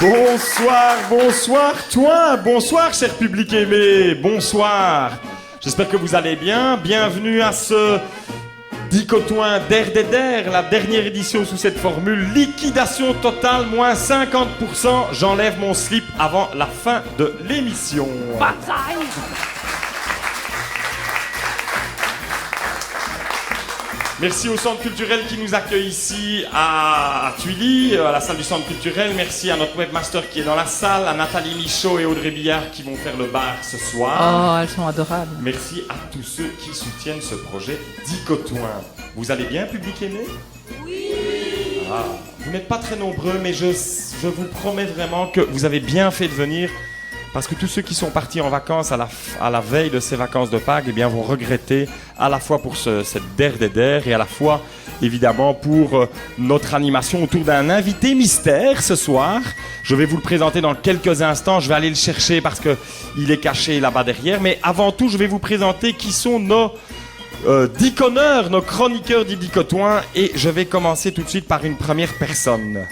Bonsoir, bonsoir, toi, bonsoir, cher public aimé, bonsoir. J'espère que vous allez bien. Bienvenue à ce Dicotoin d'Air des Der, la dernière édition sous cette formule. Liquidation totale, moins 50%. J'enlève mon slip avant la fin de l'émission. Bataille. Merci au Centre culturel qui nous accueille ici à Tuilly, à la salle du Centre culturel. Merci à notre webmaster qui est dans la salle, à Nathalie Michaud et Audrey Billard qui vont faire le bar ce soir. Oh, elles sont adorables. Merci à tous ceux qui soutiennent ce projet Dicotoin. Vous allez bien, public aimé ? Oui. Vous n'êtes pas très nombreux, mais je vous promets vraiment que vous avez bien fait de venir. Parce que tous ceux qui sont partis en vacances à la veille de ces vacances de Pâques, eh bien, vont regretter à la fois pour cette Der des Der et à la fois, évidemment, pour notre animation autour d'un invité mystère ce soir. Je vais vous le présenter dans quelques instants. Je vais aller le chercher parce qu'il est caché là-bas derrière. Mais avant tout, je vais vous présenter qui sont nos diconneurs, nos chroniqueurs du Dicotoin. Et je vais commencer tout de suite par une première personne.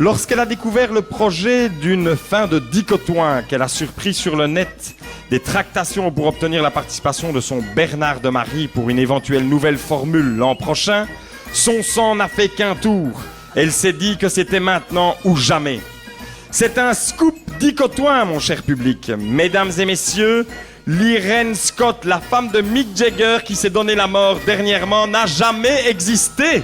Lorsqu'elle a découvert le projet d'une fin de Dicotoin, qu'elle a surpris sur le net des tractations pour obtenir la participation de son Bernard de Marie pour une éventuelle nouvelle formule l'an prochain, son sang n'a fait qu'un tour. Elle s'est dit que c'était maintenant ou jamais. C'est un scoop Dicotoin, mon cher public. Mesdames et messieurs, L'Irene Scott, la femme de Mick Jagger qui s'est donné la mort dernièrement, n'a jamais existé.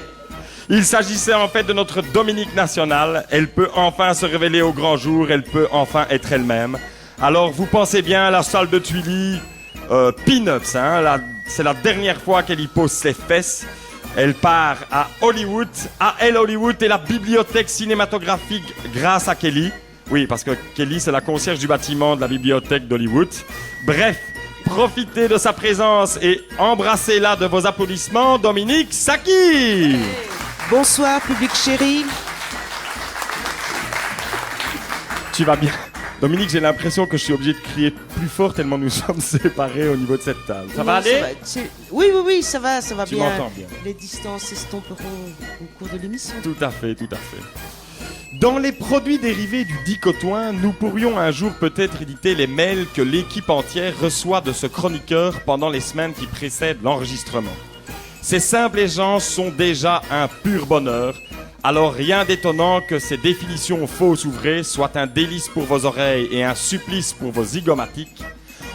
Il s'agissait en fait de notre Dominique nationale. Elle peut enfin se révéler au grand jour, elle peut enfin être elle-même. Alors vous pensez bien à la salle de Tuilly, Peanuts, hein, c'est la dernière fois qu'elle y pose ses fesses. Elle part à Hollywood, à Elle Hollywood et la bibliothèque cinématographique grâce à Kelly. Oui, parce que Kelly c'est la concierge du bâtiment de la bibliothèque d'Hollywood. Bref, profitez de sa présence et embrassez-la de vos applaudissements, Dominique Saki. Bonsoir, public chéri. Tu vas bien. Dominique, j'ai l'impression que je suis obligé de crier plus fort tellement nous sommes séparés au niveau de cette table. Ça va aller ? Oui, ça va Tu bien. m'entends bien. Les distances s'estomperont au cours de l'émission. Tout à fait. Dans les produits dérivés du Dicotoin, nous pourrions un jour peut-être éditer les mails que l'équipe entière reçoit de ce chroniqueur pendant les semaines qui précèdent l'enregistrement. Ces simples échanges sont déjà un pur bonheur, alors rien d'étonnant que ces définitions fausses ou vraies soient un délice pour vos oreilles et un supplice pour vos zygomatiques.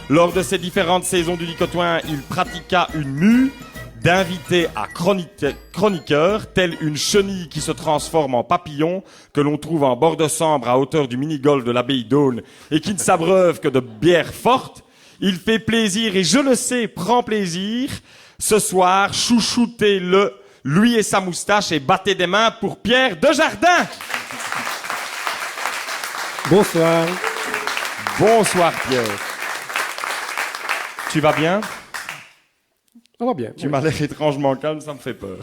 Lors de ces différentes saisons du Dicotoin, il pratiqua une mue d'invités à chroniqueurs, telle une chenille qui se transforme en papillon, que l'on trouve en bord de Sambre à hauteur du mini-golf de l'abbaye d'Aulne et qui ne s'abreuve que de bière forte. Il fait plaisir et je le sais, prend plaisir. Ce soir, chouchoutez-le, lui et sa moustache, et battez des mains pour Pierre Desjardins. Bonsoir. Bonsoir Pierre. Tu vas bien ? Ça va bien. Tu m'as l'air étrangement calme, ça me fait peur.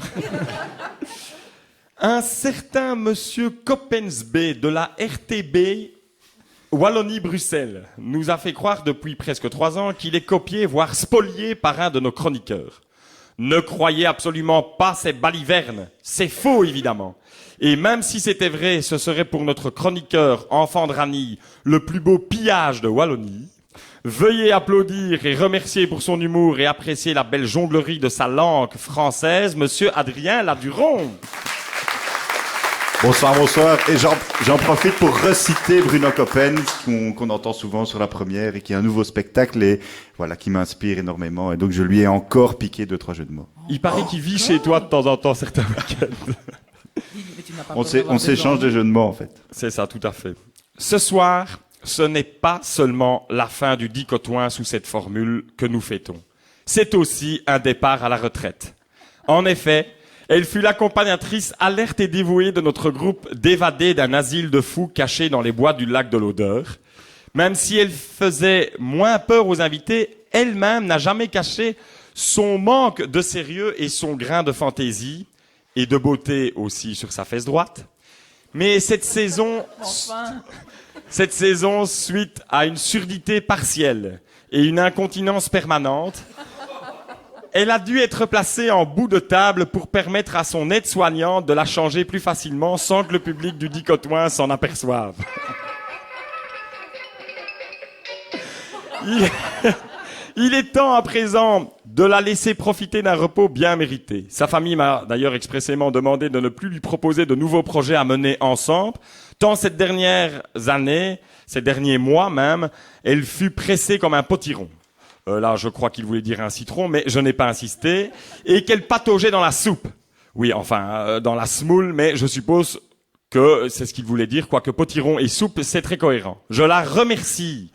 Un certain monsieur Coppensbé de la RTB Wallonie-Bruxelles nous a fait croire depuis presque 3 ans qu'il est copié, voire spolié par un de nos chroniqueurs. Ne croyez absolument pas ces balivernes. C'est faux, évidemment. Et même si c'était vrai, ce serait pour notre chroniqueur, enfant de Ranille, le plus beau pillage de Wallonie. Veuillez applaudir et remercier pour son humour et apprécier la belle jonglerie de sa langue française, monsieur Adrien Laduron. Bonsoir. Et j'en profite pour reciter Bruno Coppens, qu'on entend souvent sur la première et qui est un nouveau spectacle et voilà, qui m'inspire énormément. Et donc, je lui ai encore piqué 2-3 jeux de mots. Il paraît qu'il vit chez toi de temps en temps certains week-ends. On s'échange des jeux de mots, en fait. C'est ça, tout à fait. Ce soir, ce n'est pas seulement la fin du Dicotoin sous cette formule que nous fêtons. C'est aussi un départ à la retraite. En effet, elle fut l'accompagnatrice alerte et dévouée de notre groupe d'évadés d'un asile de fous caché dans les bois du lac de l'Odeur. Même si elle faisait moins peur aux invités, elle-même n'a jamais caché son manque de sérieux et son grain de fantaisie, et de beauté aussi sur sa fesse droite. Mais cette saison, suite à une surdité partielle et une incontinence permanente, elle a dû être placée en bout de table pour permettre à son aide-soignante de la changer plus facilement sans que le public du Dicotoin s'en aperçoive. Il est temps à présent de la laisser profiter d'un repos bien mérité. Sa famille m'a d'ailleurs expressément demandé de ne plus lui proposer de nouveaux projets à mener ensemble, tant ces dernières années, ces derniers mois même, elle fut pressée comme un potiron. Là, je crois qu'il voulait dire un citron, mais je n'ai pas insisté, et qu'elle pataugeait dans la soupe. Oui, enfin, dans la semoule, mais je suppose que c'est ce qu'il voulait dire, quoique potiron et soupe, c'est très cohérent. Je la remercie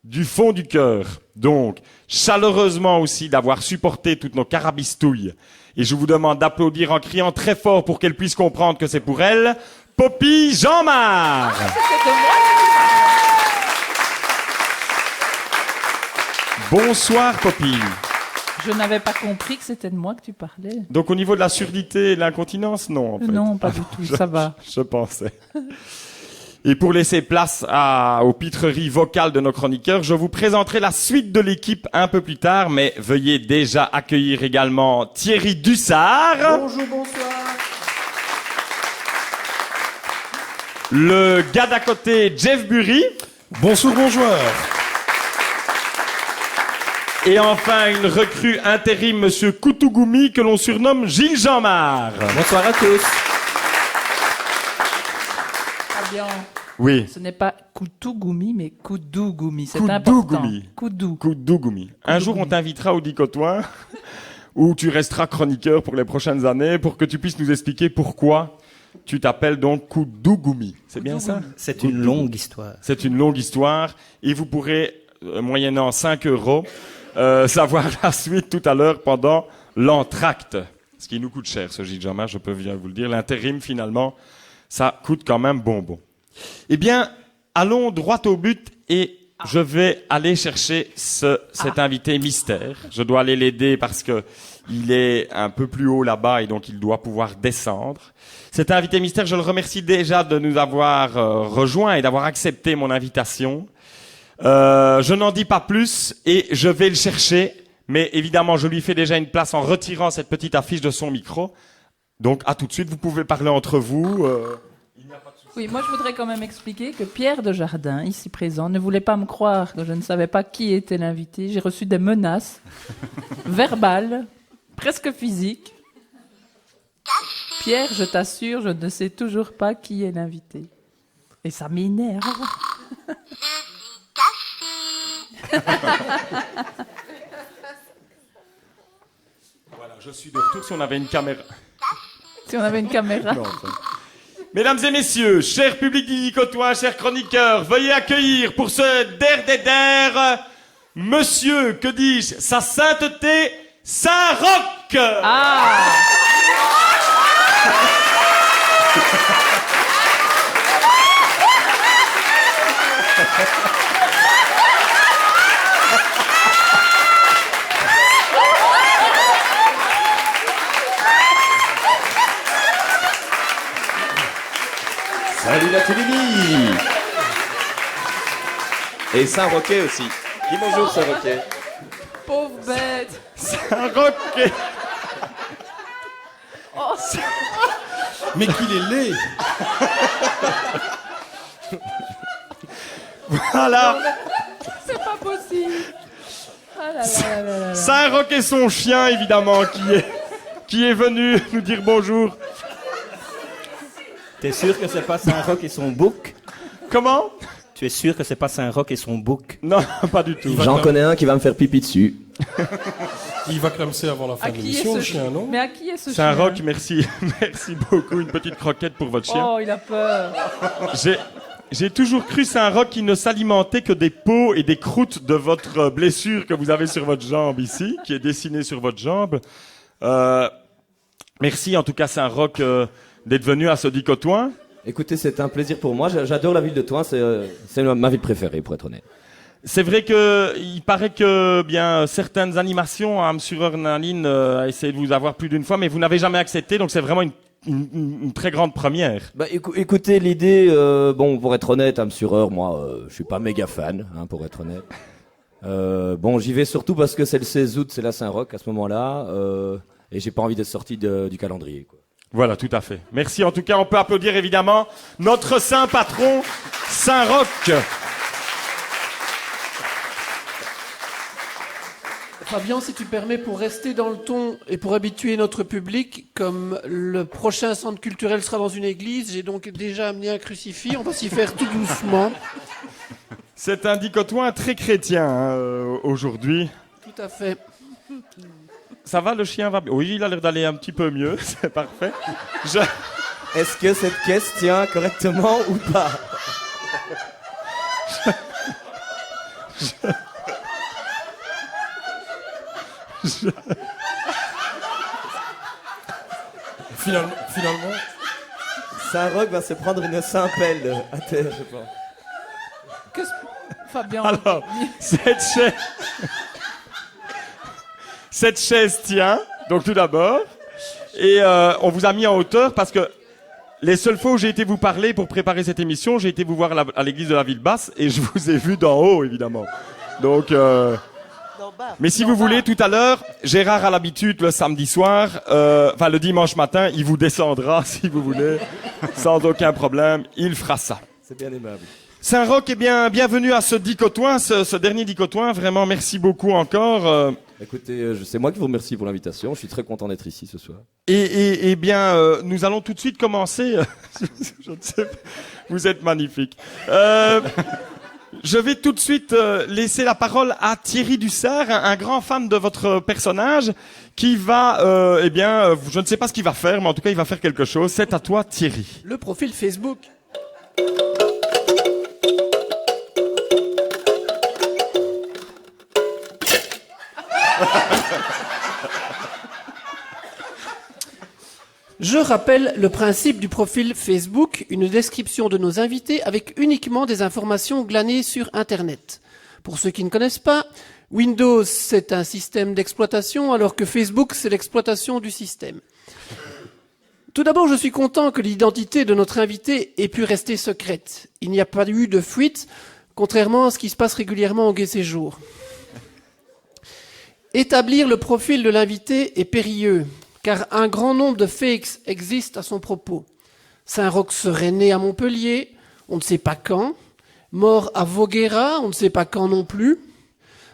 du fond du cœur, donc, chaleureusement aussi d'avoir supporté toutes nos carabistouilles. Et je vous demande d'applaudir en criant très fort pour qu'elle puisse comprendre que c'est pour elle, Poppy Jean-Marc. Bonsoir, Poppy. Je n'avais pas compris que c'était de moi que tu parlais. Donc, au niveau de la surdité et de l'incontinence, non, en fait. Non, pas du tout, ça va. Je pensais. Et pour laisser place aux pitreries vocales de nos chroniqueurs, je vous présenterai la suite de l'équipe un peu plus tard, mais veuillez déjà accueillir également Thierry Dussard. Bonjour, bonsoir. Le gars d'à côté, Jeff Bury. Bonsoir, bonjour. Et enfin, une recrue intérim, monsieur Koutougoumi, que l'on surnomme Gilles Jean-Marc. Bonsoir à tous. Fabian, Oui. ce n'est pas Koutougoumi, mais Koudougoumi. C'est Koudougoumi. important. Koutougoumi. Un jour, on t'invitera au Dicotoin, où tu resteras chroniqueur pour les prochaines années, pour que tu puisses nous expliquer pourquoi tu t'appelles donc Koudougoumi. C'est bien ça? C'est une longue histoire. C'est une longue histoire, et vous pourrez, moyennant 5 €, savoir la suite tout à l'heure pendant l'entracte. Ce qui nous coûte cher, ce Gilles Jean-Marc, je peux bien vous le dire. L'intérim, finalement, ça coûte quand même bonbon. Eh bien, allons droit au but et je vais aller chercher cet invité mystère. Je dois aller l'aider parce que il est un peu plus haut là-bas et donc il doit pouvoir descendre. Cet invité mystère, je le remercie déjà de nous avoir rejoints et d'avoir accepté mon invitation. Je n'en dis pas plus et je vais le chercher, mais évidemment, je lui fais déjà une place en retirant cette petite affiche de son micro. Donc, à tout de suite, vous pouvez parler entre vous. Oui, moi je voudrais quand même expliquer que Pierre Desjardins, ici présent, ne voulait pas me croire que je ne savais pas qui était l'invité. J'ai reçu des menaces verbales, presque physiques. Pierre, je t'assure, je ne sais toujours pas qui est l'invité. Et ça m'énerve. Voilà, je suis de retour si on avait une caméra. Si on avait une caméra. Non, enfin. Mesdames et messieurs, chers publics du Dicotoin, chers chroniqueurs, veuillez accueillir pour ce der, monsieur, que dis-je, sa sainteté, Saint-Roch. Ah! Salut la Télébie. Et Saint-Roquet aussi. Dis bonjour Saint-Roquet. Pauvre bête! Saint-Roch. Oh, Mais qu'il est laid. Voilà, c'est pas possible! Ah là là là là là. Saint-Roch et son chien, évidemment, qui est venu nous dire bonjour. T'es sûr que c'est pas Saint-Roch et son bouc? Comment? Tu es sûr que c'est pas Saint-Roch et son bouc? Non, pas du tout. J'en connais un qui va me faire pipi dessus. Il va clamser avant la fin À de qui est l'émission, ce le chien, non? Mais à qui est ce chien? Saint-Roch, merci, merci beaucoup. Une petite croquette pour votre chien. Oh, il a peur. J'ai toujours cru, Saint-Roch, qu'il ne s'alimentait que des peaux et des croûtes de votre blessure que vous avez sur votre jambe ici, qui est dessinée sur votre jambe. Merci en tout cas, Saint-Roch, d'être venu à ce Dicotoin. Écoutez, c'est un plaisir pour moi. J'adore la ville de Thoin. C'est ma ville préférée, pour être honnête. C'est vrai que il paraît que bien certaines animations, Amsureur Naline a essayé de vous avoir plus d'une fois, mais vous n'avez jamais accepté, donc c'est vraiment une très grande première. Bah, écoutez, l'idée, bon, pour être honnête, Amsureur, moi, je suis pas méga fan, hein, pour être honnête. Bon, j'y vais surtout parce que c'est le 16 août, c'est la Saint-Roch à ce moment-là, et j'ai pas envie d'être sorti du calendrier, quoi. Voilà, tout à fait. Merci. En tout cas, on peut applaudir évidemment notre saint patron, Saint-Roch. Fabien, si tu permets, pour rester dans le ton et pour habituer notre public, comme le prochain centre culturel sera dans une église, j'ai donc déjà amené un crucifix, on va s'y faire tout doucement. C'est un dicotoin très chrétien aujourd'hui. Tout à fait. Ça va, le chien va bien? Oui, il a l'air d'aller un petit peu mieux, c'est parfait. Est-ce que cette caisse tient correctement ou pas? Finalement, Saint-Roch va se prendre une simpelle à terre, je pense. Fabien. Alors, cette chaise tient, donc tout d'abord, et on vous a mis en hauteur parce que les seules fois où j'ai été vous parler pour préparer cette émission, j'ai été vous voir à l'église de la ville basse et je vous ai vu d'en haut, évidemment. Donc, mais si vous voulez, tout à l'heure, Gérard a l'habitude le samedi soir, enfin le dimanche matin, il vous descendra si vous voulez, sans aucun problème, il fera ça. C'est bien aimable. Saint-Roch, eh bien, bienvenue à ce dicotoin, ce dernier dicotoin. Vraiment, merci beaucoup encore. Écoutez, c'est moi qui vous remercie pour l'invitation. Je suis très content d'être ici ce soir. Et bien, nous allons tout de suite commencer. Je ne sais pas. Vous êtes magnifique. Je vais tout de suite laisser la parole à Thierry Dussert, un grand fan de votre personnage, qui va, je ne sais pas ce qu'il va faire, mais en tout cas, il va faire quelque chose. C'est à toi, Thierry. Le profil Facebook. Je rappelle le principe du profil Facebook, une description de nos invités avec uniquement des informations glanées sur Internet. Pour ceux qui ne connaissent pas, Windows, c'est un système d'exploitation, alors que Facebook, c'est l'exploitation du système. Tout d'abord, je suis content que l'identité de notre invité ait pu rester secrète. Il n'y a pas eu de fuite, contrairement à ce qui se passe régulièrement au Gai Séjour. Établir le profil de l'invité est périlleux, car un grand nombre de fakes existent à son propos. Saint-Roch serait né à Montpellier, on ne sait pas quand. Mort à Voguera, on ne sait pas quand non plus.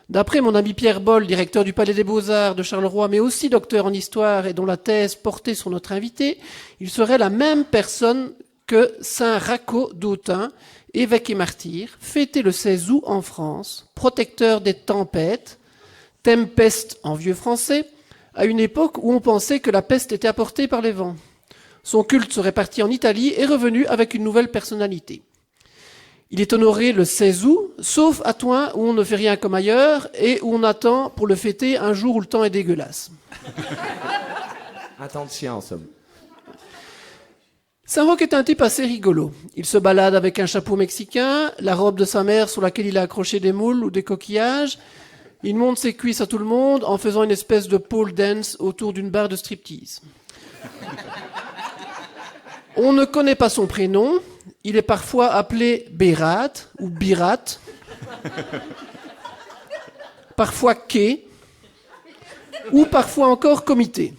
D'après mon ami Pierre Boll, directeur du Palais des Beaux-Arts de Charleroi, mais aussi docteur en histoire et dont la thèse portait sur notre invité, il serait la même personne que Saint Racco d'Autun, évêque et martyr, fêté le 16 août en France, protecteur des tempêtes, tempeste en vieux français, à une époque où on pensait que la peste était apportée par les vents. Son culte serait parti en Italie et revenu avec une nouvelle personnalité. Il est honoré le 16 août, sauf à Thoin où on ne fait rien comme ailleurs et où on attend pour le fêter un jour où le temps est dégueulasse. Un temps de chien en somme. Saint-Roch est un type assez rigolo. Il se balade avec un chapeau mexicain, la robe de sa mère sur laquelle il a accroché des moules ou des coquillages. Il monte ses cuisses à tout le monde en faisant une espèce de pole dance autour d'une barre de striptease. On ne connaît pas son prénom. Il est parfois appelé Bérat ou Birat. Parfois Ké. Ou parfois encore Comité.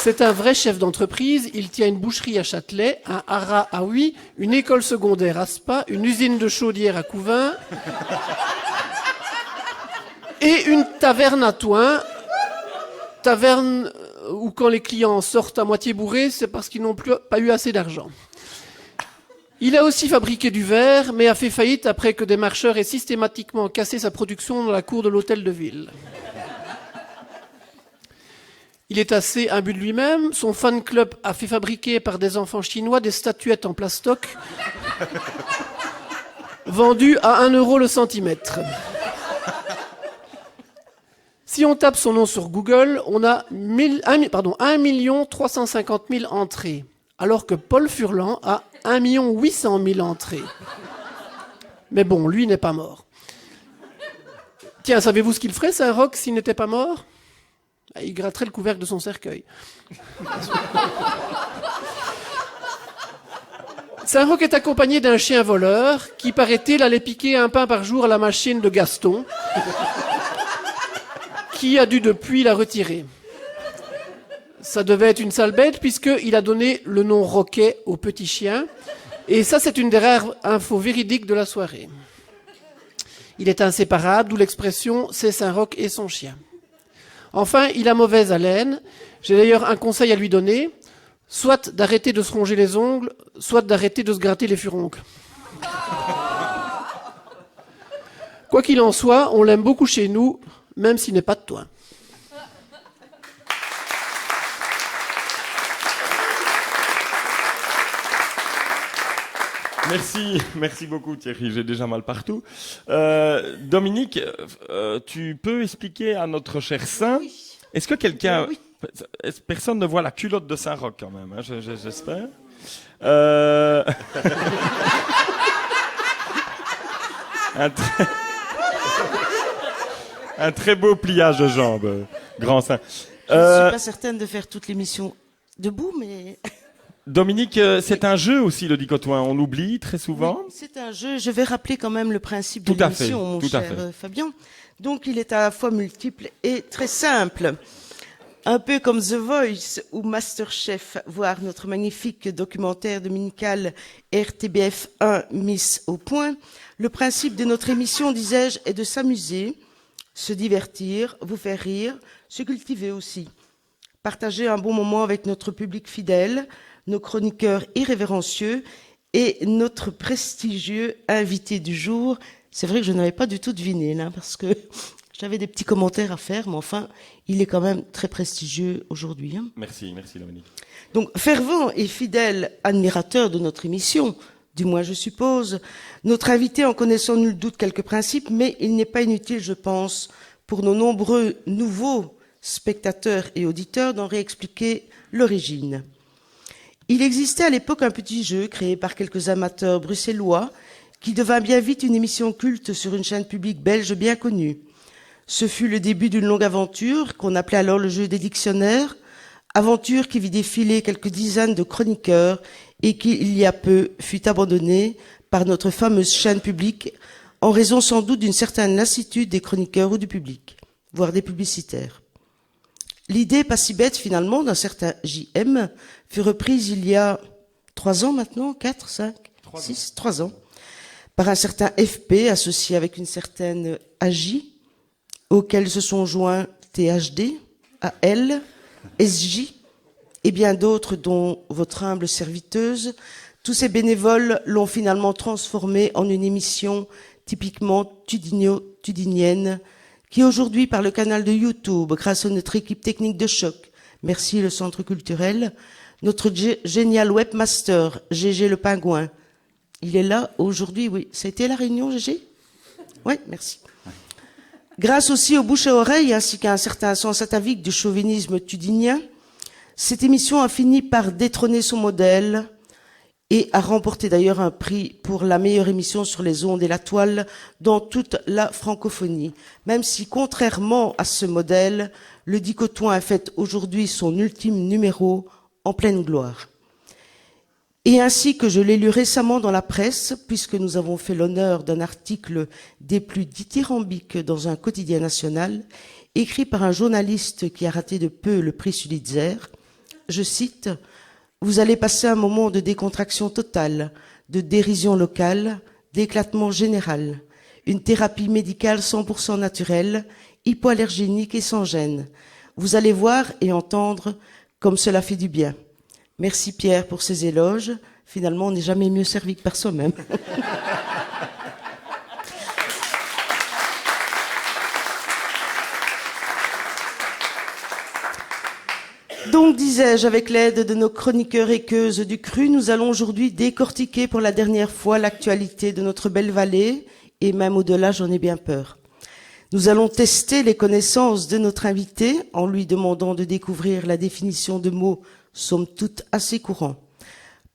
C'est un vrai chef d'entreprise. Il tient une boucherie à Châtelet, un haras à Huy, une école secondaire à Spa, une usine de chaudière à Couvain et une taverne à Thoin. Taverne où quand les clients sortent à moitié bourrés, c'est parce qu'ils n'ont pas eu assez d'argent. Il a aussi fabriqué du verre, mais a fait faillite après que des marcheurs aient systématiquement cassé sa production dans la cour de l'hôtel de ville. Il est assez imbu de lui-même. Son fan club a fait fabriquer par des enfants chinois des statuettes en plastoc vendues à 1 € le centimètre. Si on tape son nom sur Google, on a 1 350 000 entrées, alors que Paul Furlan a 1 800 000 entrées. Mais bon, lui n'est pas mort. Tiens, savez-vous ce qu'il ferait, Saint-Roch, s'il n'était pas mort ? Il gratterait le couvercle de son cercueil. Saint-Roch est accompagné d'un chien voleur qui, paraît-il, allait piquer un pain par jour à la machine de Gaston, qui a dû depuis la retirer. Ça devait être une sale bête puisqu'il a donné le nom Roquet au petit chien. Et ça, c'est une des rares infos véridiques de la soirée. Il est inséparable, d'où l'expression « c'est Saint-Roch et son chien ». Enfin, il a mauvaise haleine. J'ai d'ailleurs un conseil à lui donner, soit d'arrêter de se ronger les ongles, soit d'arrêter de se gratter les furoncles. Quoi qu'il en soit, on l'aime beaucoup chez nous, même s'il n'est pas de toi. Merci beaucoup Thierry, j'ai déjà mal partout. Dominique, tu peux expliquer à notre cher saint, est-ce que quelqu'un... Oui. Personne ne voit la culotte de Saint-Roch quand même, hein, j'espère. Un très beau pliage de jambes, grand saint. Je ne suis pas certaine de faire toute l'émission debout, mais... Dominique, c'est un jeu aussi le dicotoin, on l'oublie très souvent. Oui, c'est un jeu, je vais rappeler quand même le principe de Tout à fait, l'émission, mon tout à cher fait. Fabien. Donc il est à la fois multiple et très simple. Un peu comme The Voice ou Masterchef, voire notre magnifique documentaire dominical RTBF 1 Miss au point. Le principe de notre émission, disais-je, est de s'amuser, se divertir, vous faire rire, se cultiver aussi. Partager un bon moment avec notre public fidèle, nos chroniqueurs irrévérencieux et notre prestigieux invité du jour. C'est vrai que je n'avais pas du tout deviné, là, parce que j'avais des petits commentaires à faire, mais enfin, il est quand même très prestigieux aujourd'hui. Hein. Merci Dominique. Donc, fervent et fidèle admirateur de notre émission, du moins je suppose, notre invité en connaissant nul doute quelques principes, mais il n'est pas inutile, je pense, pour nos nombreux nouveaux spectateurs et auditeurs d'en réexpliquer l'origine. Il existait à l'époque un petit jeu créé par quelques amateurs bruxellois qui devint bien vite une émission culte sur une chaîne publique belge bien connue. Ce fut le début d'une longue aventure qu'on appelait alors le jeu des dictionnaires, aventure qui vit défiler quelques dizaines de chroniqueurs et qui, il y a peu, fut abandonnée par notre fameuse chaîne publique en raison sans doute d'une certaine lassitude des chroniqueurs ou du public, voire des publicitaires. L'idée, pas si bête finalement, d'un certain JM, fut reprise il y a 3 ans maintenant, 4, 5, 6, 3 ans, par un certain FP associé avec une certaine AJ, auquel se sont joints THD, AL, SJ et bien d'autres dont votre humble serviteuse. Tous ces bénévoles l'ont finalement transformé en une émission typiquement tudinienne, qui aujourd'hui, par le canal de YouTube, grâce à notre équipe technique de choc, merci le Centre culturel, notre génial webmaster, GG le Pingouin, il est là aujourd'hui, oui. Ça a été la réunion, GG? Oui, merci. Grâce aussi aux bouche à oreille, ainsi qu'à un certain sens atavique du chauvinisme tudinien, cette émission a fini par détrôner son modèle et a remporté d'ailleurs un prix pour la meilleure émission sur les ondes et la toile dans toute la francophonie. Même si, contrairement à ce modèle, le dicotoin a fait aujourd'hui son ultime numéro en pleine gloire. Et ainsi que je l'ai lu récemment dans la presse, puisque nous avons fait l'honneur d'un article des plus dithyrambiques dans un quotidien national, écrit par un journaliste qui a raté de peu le prix Pulitzer, je cite, « Vous allez passer un moment de décontraction totale, de dérision locale, d'éclatement général, une thérapie médicale 100% naturelle, hypoallergénique et sans gêne. Vous allez voir et entendre comme cela fait du bien. » Merci Pierre pour ces éloges. Finalement, on n'est jamais mieux servi que par soi-même. Donc, disais-je, avec l'aide de nos chroniqueurs équeuses du cru, nous allons aujourd'hui décortiquer pour la dernière fois l'actualité de notre belle vallée, et même au-delà, j'en ai bien peur. Nous allons tester les connaissances de notre invité en lui demandant de découvrir la définition de mots somme toute assez courants.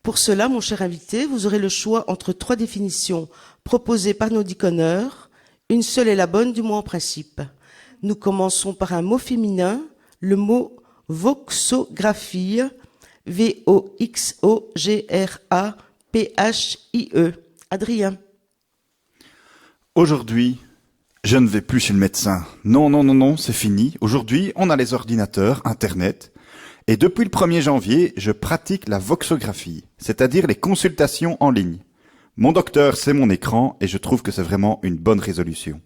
Pour cela, mon cher invité, vous aurez le choix entre 3 définitions proposées par nos diconneurs. Une seule est la bonne, du moins en principe. Nous commençons par un mot féminin, le mot voxographie, V-O-X-O-G-R-A-P-H-I-E. Adrien. Aujourd'hui, je ne vais plus chez le médecin. Non, c'est fini. Aujourd'hui, on a les ordinateurs, Internet. Et depuis le 1er janvier, je pratique la voxographie, c'est-à-dire les consultations en ligne. Mon docteur, c'est mon écran et je trouve que c'est vraiment une bonne résolution.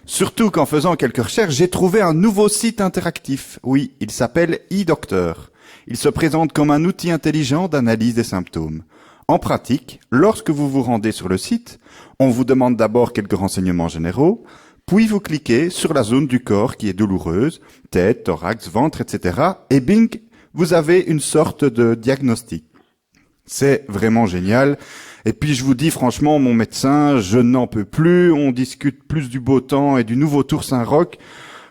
Surtout qu'en faisant quelques recherches, j'ai trouvé un nouveau site interactif. Oui, il s'appelle e-docteur. Il se présente comme un outil intelligent d'analyse des symptômes. En pratique, lorsque vous vous rendez sur le site, on vous demande d'abord quelques renseignements généraux, puis vous cliquez sur la zone du corps qui est douloureuse, tête, thorax, ventre, etc. Et bing, vous avez une sorte de diagnostic. C'est vraiment génial. Et puis je vous dis franchement, mon médecin, je n'en peux plus. On discute plus du beau temps et du nouveau Tour Saint-Roch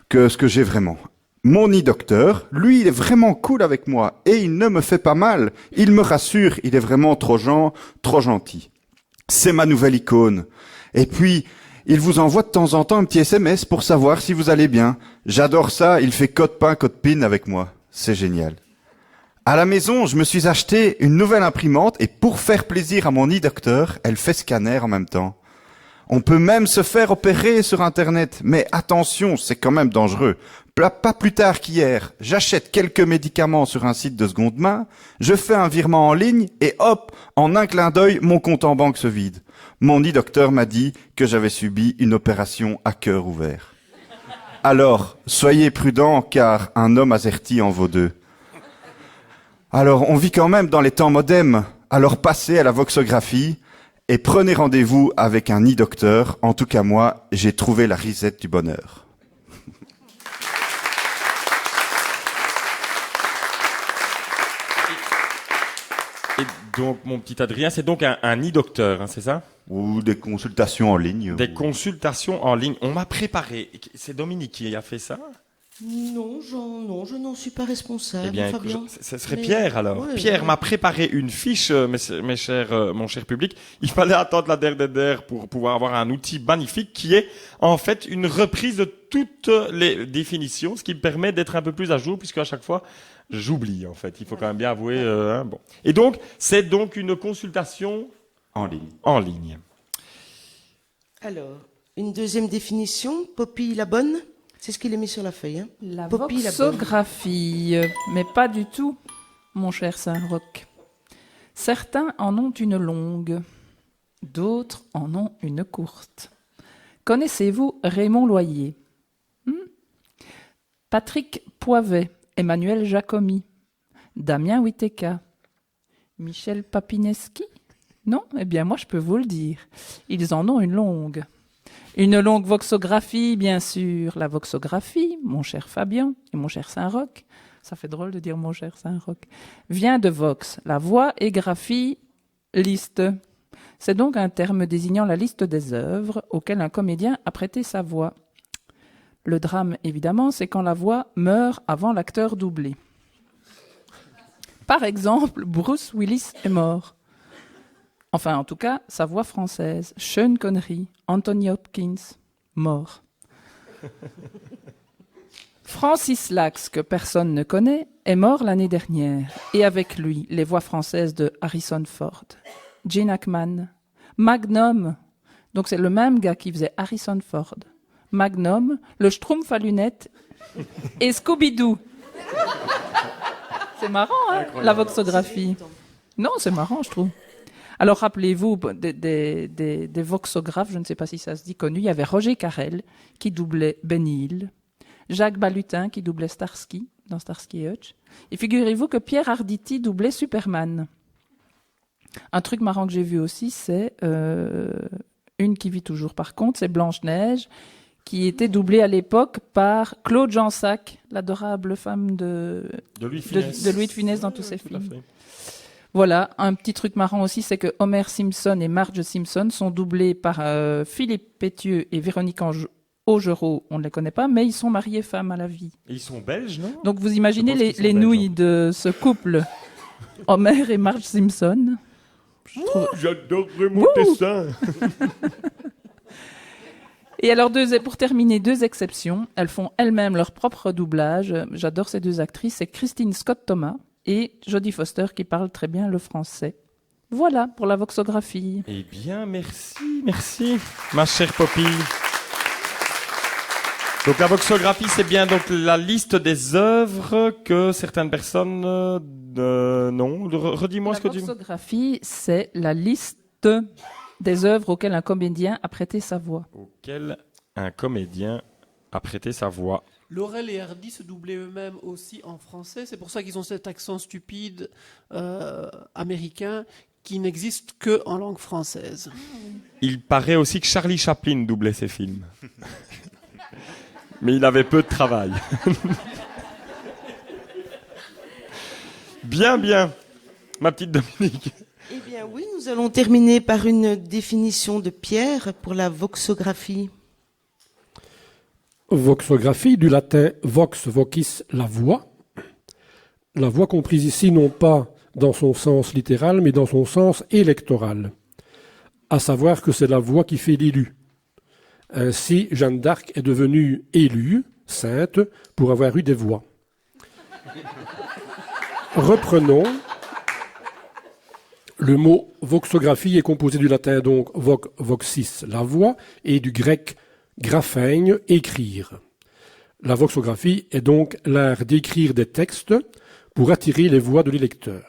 que ce que j'ai vraiment. Mon e-docteur, lui, il est vraiment cool avec moi et il ne me fait pas mal. Il me rassure, il est vraiment trop gentil. C'est ma nouvelle icône. Et puis, il vous envoie de temps en temps un petit SMS pour savoir si vous allez bien. J'adore ça, il fait code pain, code pin avec moi. C'est génial. À la maison, je me suis acheté une nouvelle imprimante et pour faire plaisir à mon e-docteur, elle fait scanner en même temps. On peut même se faire opérer sur Internet, mais attention, c'est quand même dangereux. Pas plus tard qu'hier, j'achète quelques médicaments sur un site de seconde main, je fais un virement en ligne et hop, en un clin d'œil, mon compte en banque se vide. Mon e-docteur m'a dit que j'avais subi une opération à cœur ouvert. Alors, soyez prudents car un homme azerty en vaut deux. Alors, on vit quand même dans les temps modernes, alors passez à la voxographie et prenez rendez-vous avec un e-docteur. En tout cas, moi, j'ai trouvé la risette du bonheur. Et donc, mon petit Adrien, c'est donc un e-docteur, hein, c'est ça? Ou des consultations en ligne. Des consultations en ligne. On m'a préparé. C'est Dominique qui a fait ça? Non, je n'en suis pas responsable, Eh bien, Fabien. ce serait Mais- Pierre alors. Ouais, Pierre ouais. m'a préparé une fiche, mon cher public. Il fallait attendre la dernière pour pouvoir avoir un outil magnifique qui est en fait une reprise de toutes les définitions, ce qui me permet d'être un peu plus à jour puisque à chaque fois j'oublie en fait. Il faut quand même bien avouer. Bon. Et donc c'est donc une consultation En ligne. en ligne. Alors, une deuxième définition, Poppy la bonne, c'est ce qu'il est mis sur la feuille. Hein. La Poppy, la bonne. voxographie, mais pas du tout, mon cher Saint-Roch. Certains en ont une longue, d'autres en ont une courte. Connaissez-vous Raymond Loyer? Patrick Poivet, Emmanuel Jacomi, Damien Witeka, Michel Papineski? Non? Eh bien, moi, je peux vous le dire. Ils en ont une longue. Une longue voxographie, bien sûr. La voxographie, mon cher Fabien et mon cher Saint-Roch, ça fait drôle de dire mon cher Saint-Roch, vient de vox, la voix, et graphie, liste. C'est donc un terme désignant la liste des œuvres auxquelles un comédien a prêté sa voix. Le drame, évidemment, c'est quand la voix meurt avant l'acteur doublé. Par exemple, Bruce Willis est mort. Enfin, en tout cas, sa voix française. Sean Connery, Anthony Hopkins, mort. Francis Lax, que personne ne connaît, est mort l'année dernière. Et avec lui, les voix françaises de Harrison Ford, Gene Hackman, Magnum. Donc c'est le même gars qui faisait Harrison Ford, Magnum, le Schtroumpf à lunettes et Scooby-Doo. C'est marrant, hein, la voxographie. Non, c'est marrant, je trouve. Alors, rappelez-vous des voxographes, je ne sais pas si ça se dit, connus. Il y avait Roger Carrel, qui doublait Ben Hill, Jacques Balutin, qui doublait Starsky, dans Starsky et Hutch. Et figurez-vous que Pierre Arditi doublait Superman. Un truc marrant que j'ai vu aussi, c'est une qui vit toujours, par contre, c'est Blanche-Neige, qui était doublée à l'époque par Claude Jansac, l'adorable femme de Louis de Funès dans tous ses films. Voilà, un petit truc marrant aussi, c'est que Homer Simpson et Marge Simpson sont doublés par Philippe Pétieux et Véronique Augereau. On ne les connaît pas, mais ils sont mariés femmes à la vie. Et ils sont belges, non? Donc vous imaginez Je pense qu'ils sont les belges, nouilles hein. de ce couple, Homer et Marge Simpson. J'adorerais mon dessin. Et alors, pour terminer, deux exceptions. Elles font elles-mêmes leur propre doublage. J'adore ces deux actrices. C'est Christine Scott-Thomas et Jodie Foster qui parle très bien le français. Voilà pour la voxographie. Eh bien, merci, ma chère Poppy. Donc la voxographie, c'est bien donc la liste des œuvres que certaines personnes... non, redis-moi ce que tu... La voxographie, c'est la liste des œuvres auxquelles un comédien a prêté sa voix. Auquel un comédien a prêté sa voix. Laurel et Hardy se doublaient eux-mêmes aussi en français. C'est pour ça qu'ils ont cet accent stupide américain qui n'existe que en langue française. Il paraît aussi que Charlie Chaplin doublait ses films. Mais il avait peu de travail. Bien, bien. Ma petite Dominique. Eh bien oui, nous allons terminer par une définition de Pierre pour la voxographie. Voxographie, du latin vox vocis, la voix. La voix comprise ici non pas dans son sens littéral, mais dans son sens électoral. À savoir que c'est la voix qui fait l'élu. Ainsi, Jeanne d'Arc est devenue élue, sainte, pour avoir eu des voix. Reprenons. Le mot voxographie est composé du latin donc vox voxis, la voix, et du grec grapheigne, écrire. La voxographie est donc l'art d'écrire des textes pour attirer les voix de l'électeur.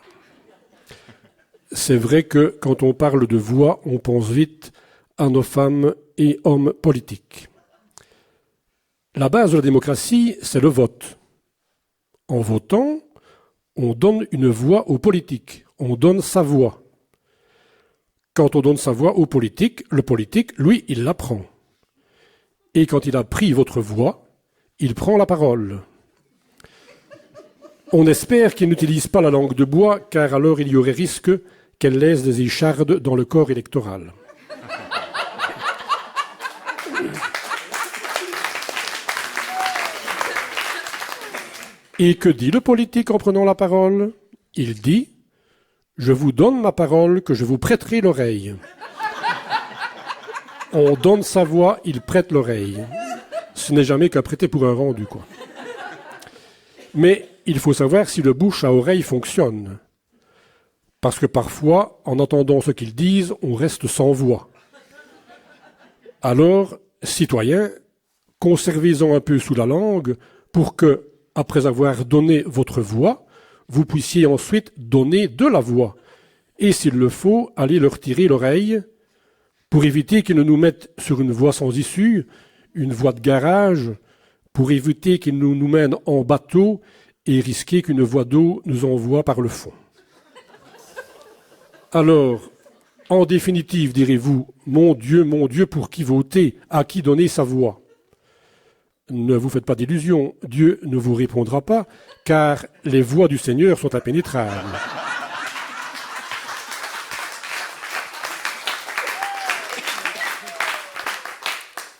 C'est vrai que quand on parle de voix, on pense vite à nos femmes et hommes politiques. La base de la démocratie, c'est le vote. En votant, on donne une voix aux politiques, on donne sa voix. Quand on donne sa voix au politique, le politique, lui, il la prend. Et quand il a pris votre voix, il prend la parole. On espère qu'il n'utilise pas la langue de bois, car alors il y aurait risque qu'elle laisse des échardes dans le corps électoral. Et que dit le politique en prenant la parole? Il dit « Je vous donne ma parole que je vous prêterai l'oreille ». On donne sa voix, il prête l'oreille. Ce n'est jamais qu'à prêter pour un rendu, quoi. Mais il faut savoir si le bouche à oreille fonctionne. Parce que parfois, en entendant ce qu'ils disent, on reste sans voix. Alors, citoyens, conservez-en un peu sous la langue pour que, après avoir donné votre voix, vous puissiez ensuite donner de la voix. Et s'il le faut, allez leur tirer l'oreille pour éviter qu'ils ne nous mettent sur une voie sans issue, une voie de garage, pour éviter qu'ils nous mènent en bateau et risquer qu'une voie d'eau nous envoie par le fond. Alors, en définitive, direz-vous, mon Dieu, pour qui voter, à qui donner sa voix? Ne vous faites pas d'illusions, Dieu ne vous répondra pas, car les voies du Seigneur sont impénétrables.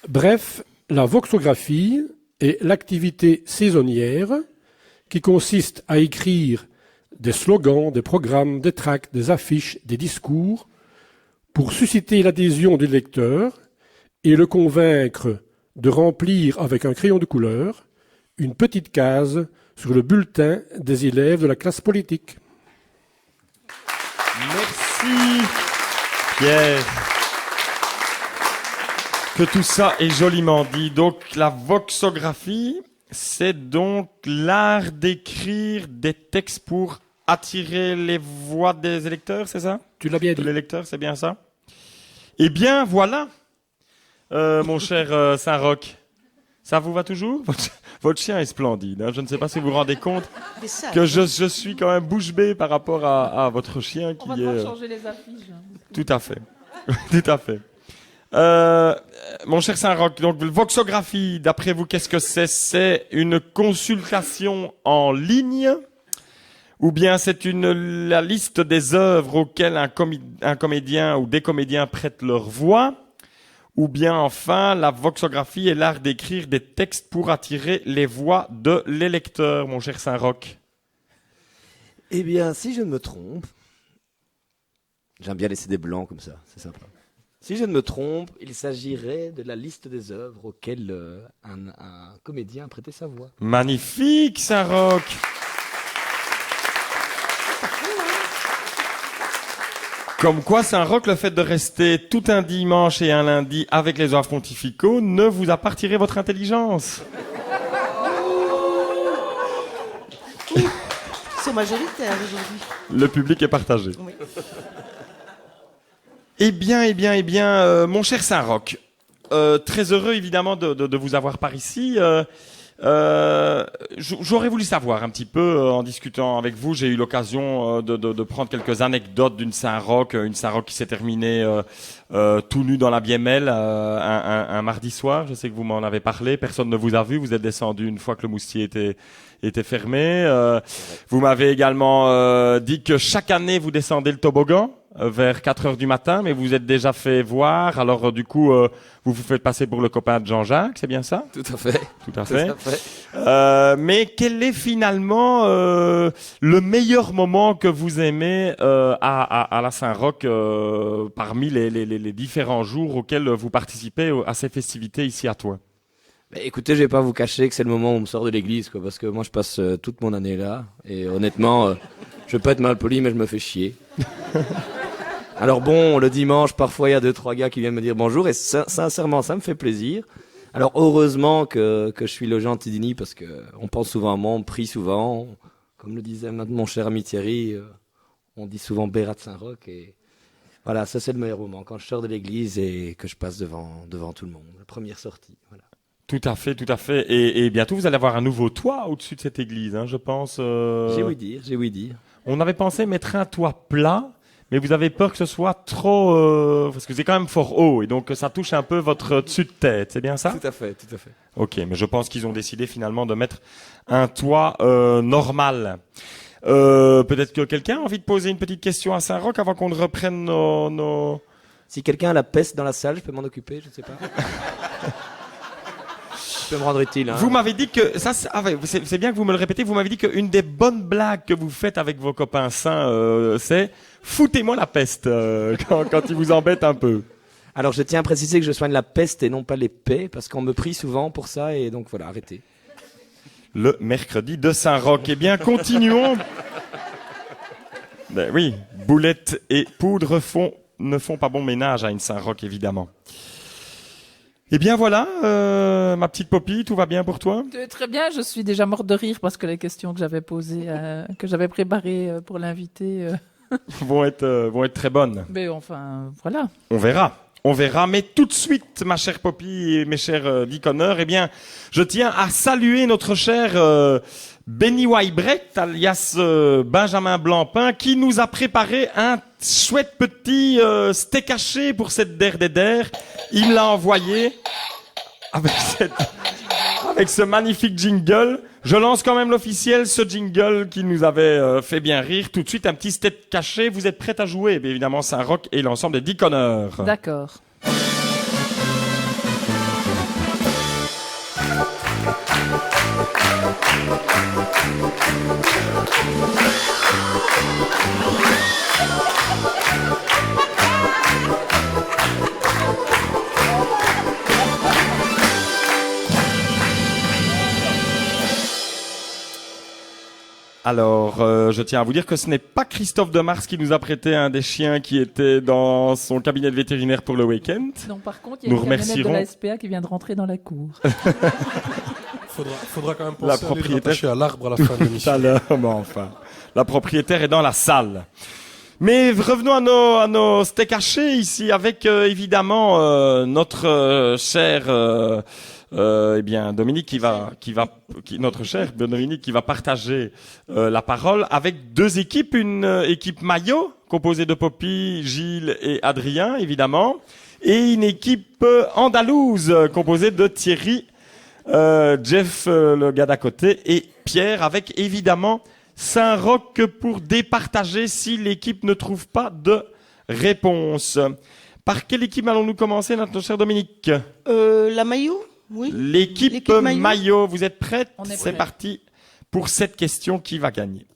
Bref, la voxographie est l'activité saisonnière qui consiste à écrire des slogans, des programmes, des tracts, des affiches, des discours pour susciter l'adhésion du lecteur et le convaincre de remplir avec un crayon de couleur une petite case sur le bulletin des élèves de la classe politique. Merci, Pierre. Que tout ça est joliment dit. Donc, la voxographie, c'est donc l'art d'écrire des textes pour attirer les voix des électeurs, c'est ça? Tu l'as bien dit. Les lecteurs, c'est bien ça? Eh bien, voilà, mon cher Saint-Roch. Ça vous va toujours? Votre chien est splendide. Hein. Je ne sais pas si vous vous rendez compte que je suis quand même bouche bée par rapport à votre chien qui On va devoir changer les affiches. Tout à fait. Tout à fait. Mon cher Saint-Roch, donc voxographie, d'après vous, qu'est-ce que c'est? C'est une consultation en ligne ou bien c'est la liste des œuvres auxquelles un comédien ou des comédiens prêtent leur voix? Ou bien enfin, la voxographie est l'art d'écrire des textes pour attirer les voix de l'électeur, mon cher Saint-Roch? Eh bien, si je ne me trompe, j'aime bien laisser des blancs comme ça, c'est sympa. Si je ne me trompe, il s'agirait de la liste des œuvres auxquelles un comédien a prêté sa voix. Magnifique, Saint-Roch! Comme quoi, Saint-Roch, le fait de rester tout un dimanche et un lundi avec les oeuvres pontificaux ne vous a pas retiré votre intelligence. Ils sont majoritaires aujourd'hui. Le public est partagé. Oui. Eh bien, mon cher Saint-Roch, très heureux évidemment de vous avoir par ici. J'aurais voulu savoir un petit peu, en discutant avec vous, j'ai eu l'occasion de prendre quelques anecdotes d'une Saint-Roch, une Saint-Roch qui s'est terminée tout nu dans la Biémel un mardi soir. Je sais que vous m'en avez parlé, personne ne vous a vu, vous êtes descendu une fois que le moustier était fermé. Vous m'avez également dit que chaque année vous descendez le toboggan vers 4 heures du matin, mais vous êtes déjà fait voir. Alors du coup, vous vous faites passer pour le copain de Jean-Jacques, c'est bien ça? Tout à fait. Tout à fait. Mais quel est finalement le meilleur moment que vous aimez à la Saint-Roch parmi les différents jours auxquels vous participez à ces festivités ici à Thoin? Écoutez, je vais pas vous cacher que c'est le moment où on me sort de l'église, quoi, parce que moi je passe toute mon année là, et honnêtement, je vais pas être mal poli, mais je me fais chier. Alors bon, le dimanche, parfois il y a 2-3 gars qui viennent me dire bonjour, et sincèrement, ça me fait plaisir. Alors heureusement que je suis logé en Tidini, parce que on pense souvent à moi, on prie souvent, comme le disait mon cher ami Thierry, on dit souvent Bérat de Saint-Roch, et voilà, ça c'est le meilleur moment, quand je sors de l'église et que je passe devant tout le monde, la première sortie, voilà. Tout à fait. Et bientôt, vous allez avoir un nouveau toit au-dessus de cette église, hein, je pense. J'ai ouï dire. On avait pensé mettre un toit plat, mais vous avez peur que ce soit trop... parce que c'est quand même fort haut, et donc ça touche un peu votre dessus de tête, c'est bien ça? Tout à fait. Ok, mais je pense qu'ils ont décidé finalement de mettre un toit normal. Peut-être que quelqu'un a envie de poser une petite question à Saint-Roch avant qu'on ne reprenne nos... Si quelqu'un a la peste dans la salle, je peux m'en occuper, je ne sais pas. Je peux me rendre utile. Hein. Vous m'avez dit que ça, c'est bien que vous me le répétez. Vous m'avez dit qu'une des bonnes blagues que vous faites avec vos copains saints, c'est foutez-moi la peste quand ils vous embêtent un peu. Alors je tiens à préciser que je soigne la peste et non pas les paix, parce qu'on me prie souvent pour ça, et donc voilà, arrêtez. Le mercredi de Saint-Roch. Eh bien, continuons. Ben oui, boulettes et poudre ne font pas bon ménage à une Saint-Roch, évidemment. Eh bien voilà, ma petite Poppy, tout va bien pour toi? Très bien, je suis déjà morte de rire parce que les questions que j'avais posées, que j'avais préparées pour l'invité... vont être très bonnes. Mais enfin, voilà. On verra, mais tout de suite, ma chère Poppy et mes chers Diconeurs, eh bien, je tiens à saluer notre cher Benny Wybrecht, alias Benjamin Blancpain, qui nous a préparé un chouette petit steak haché pour cette der des der. Il me l'a envoyé avec ce magnifique jingle. Je lance quand même l'officiel, ce jingle qui nous avait fait bien rire. Tout de suite, un petit steak caché. Vous êtes prêts à jouer? Bien évidemment, Saint-Roch et l'ensemble des Diconeurs. D'accord. Alors, je tiens à vous dire que ce n'est pas Christophe Demars qui nous a prêté un des chiens qui était dans son cabinet de vétérinaire pour le week-end. Non, par contre, il y a une camionnette de la SPA qui vient de rentrer dans la cour. Faudra quand même penser La à aller propriétaire l'attacher à l'arbre à la fin de l'émission. Tout à l'heure, mais enfin. La propriétaire est dans la salle. Mais revenons à nos steaks hachés ici avec évidemment notre cher eh bien Dominique notre cher Dominique qui va partager la parole avec deux équipes, une équipe maillot composée de Poppy, Gilles et Adrien évidemment, et une équipe andalouse composée de Thierry, Jeff le gars d'à côté et Pierre, avec évidemment Saint-Roch pour départager si l'équipe ne trouve pas de réponse. Par quelle équipe allons-nous commencer, notre cher Dominique? La maillot? Oui. L'équipe maillot, vous êtes prête? C'est parti pour cette question qui va gagner.